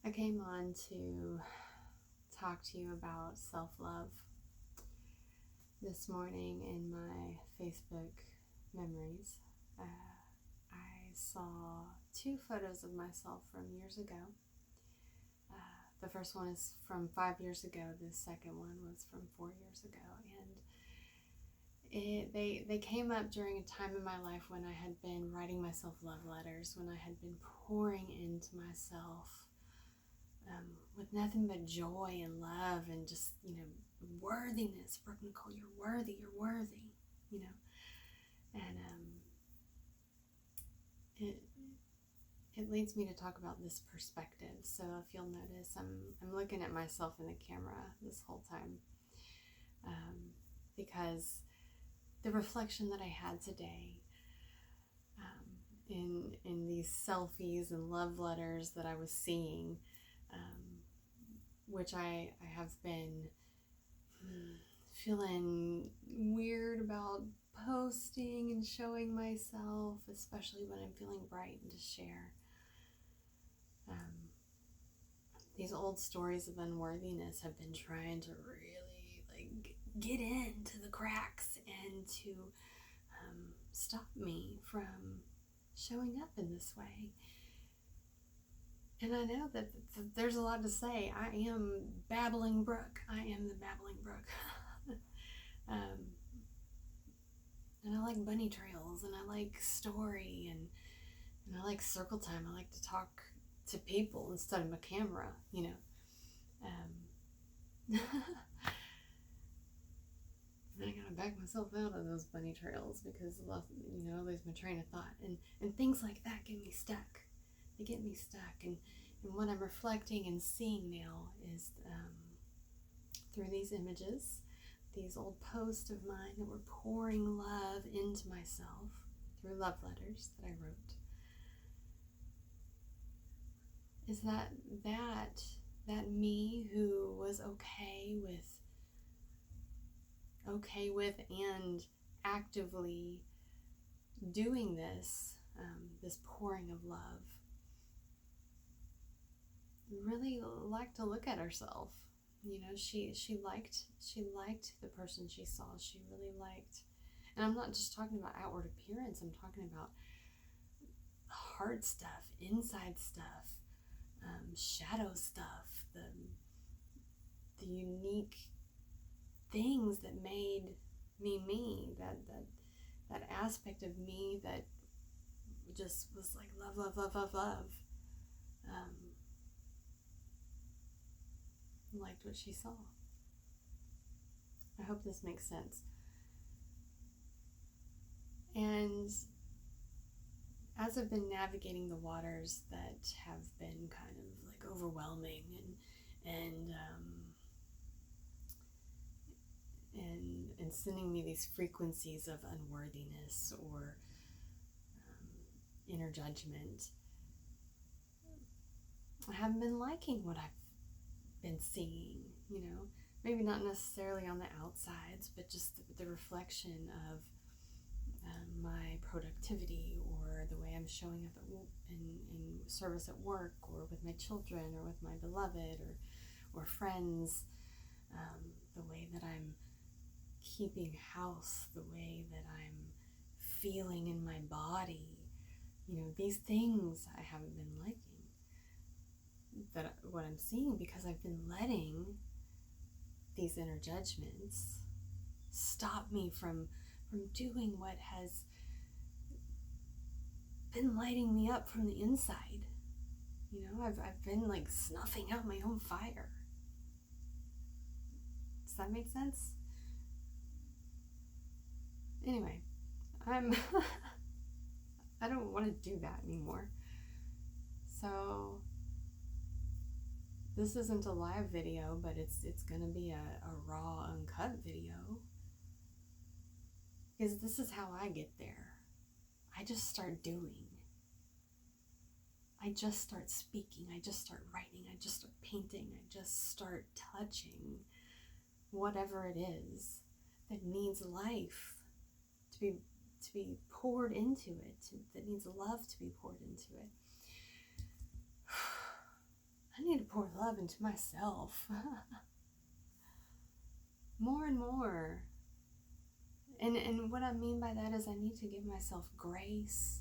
I came on to talk to you about self-love this morning in my Facebook memories. I saw two photos of myself from years ago. The first one is from 5 years ago. The second one was from 4 years ago. And they came up during a time in my life when I had been writing myself love letters, when I had been pouring into myself with nothing but joy and love and just, worthiness. Brooke, Nicole, you're worthy, And it leads me to talk about this perspective. So if you'll notice, I'm looking at myself in the camera this whole time because the reflection that I had today in these selfies and love letters that I was seeing, which I have been feeling weird about posting and showing myself, especially when I'm feeling bright and to share. These old stories of unworthiness have been trying to really get into the cracks and to stop me from showing up in this way. And I know that there's a lot to say. I am babbling Brooke. I am the babbling Brooke. And I like bunny trails, and I like story, and I like circle time. I like to talk to people instead of a camera, And I gotta back myself out of those bunny trails because, I lose my train of thought. And things like that get me stuck. They get me stuck. And what I'm reflecting and seeing now is through these images, these old posts of mine that were pouring love into myself through love letters that I wrote, is that me who was okay with and actively doing this pouring of love, really liked to look at herself. She liked the person she saw. She really liked, and I'm not just talking about outward appearance. I'm talking about heart stuff, inside stuff, shadow stuff, the unique things that made me, that aspect of me that just was like love. Liked what she saw. I hope this makes sense. And as I've been navigating the waters that have been kind of like overwhelming and sending me these frequencies of unworthiness or inner judgment, I haven't been liking what I've been seeing, maybe not necessarily on the outsides, but just the reflection of my productivity or the way I'm showing up in service at work or with my children or with my beloved or friends, the way that I'm keeping house, the way that I'm feeling in my body, these things I haven't been liking. That what I'm seeing, because I've been letting these inner judgments stop me from doing what has been lighting me up from the inside. I've been like snuffing out my own fire. Does that make sense? Anyway, I don't want to do that anymore. So this isn't a live video, but it's gonna be a raw, uncut video. Because this is how I get there. I just start doing. I just start speaking. I just start writing. I just start painting. I just start touching whatever it is that needs life to be poured into it, that needs love to be poured into it. I need to pour love into myself more and more. And what I mean by that is I need to give myself grace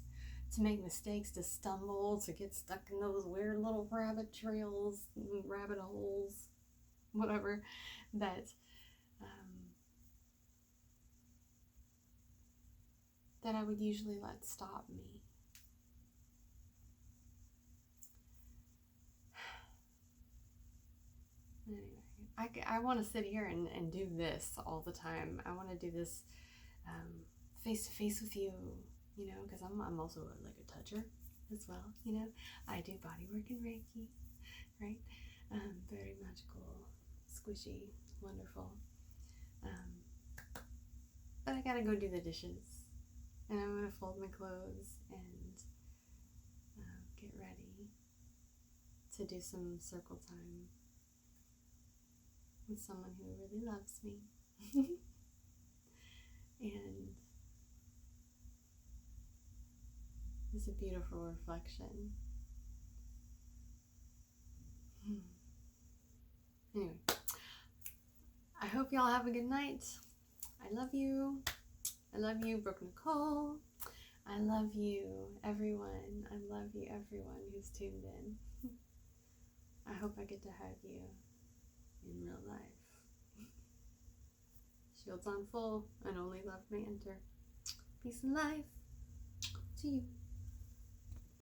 to make mistakes, to stumble, to get stuck in those weird little rabbit trails, rabbit holes, whatever, that that I would usually let stop me. Anyway, I want to sit here and do this all the time. I want to do this face to face with you, you know, because I'm also like a toucher as well, you know. I do body work and Reiki, right? Very magical, squishy, wonderful. But I gotta go do the dishes, and I'm gonna fold my clothes and get ready to do some circle time with someone who really loves me. And it's a beautiful reflection. Anyway, I hope y'all have a good night. I love you. I love you, Brooke, Nicole. I love you, everyone. I love you, everyone who's tuned in. I hope I get to hug you in real life. Shields on full, and only love may enter. Peace and life to you.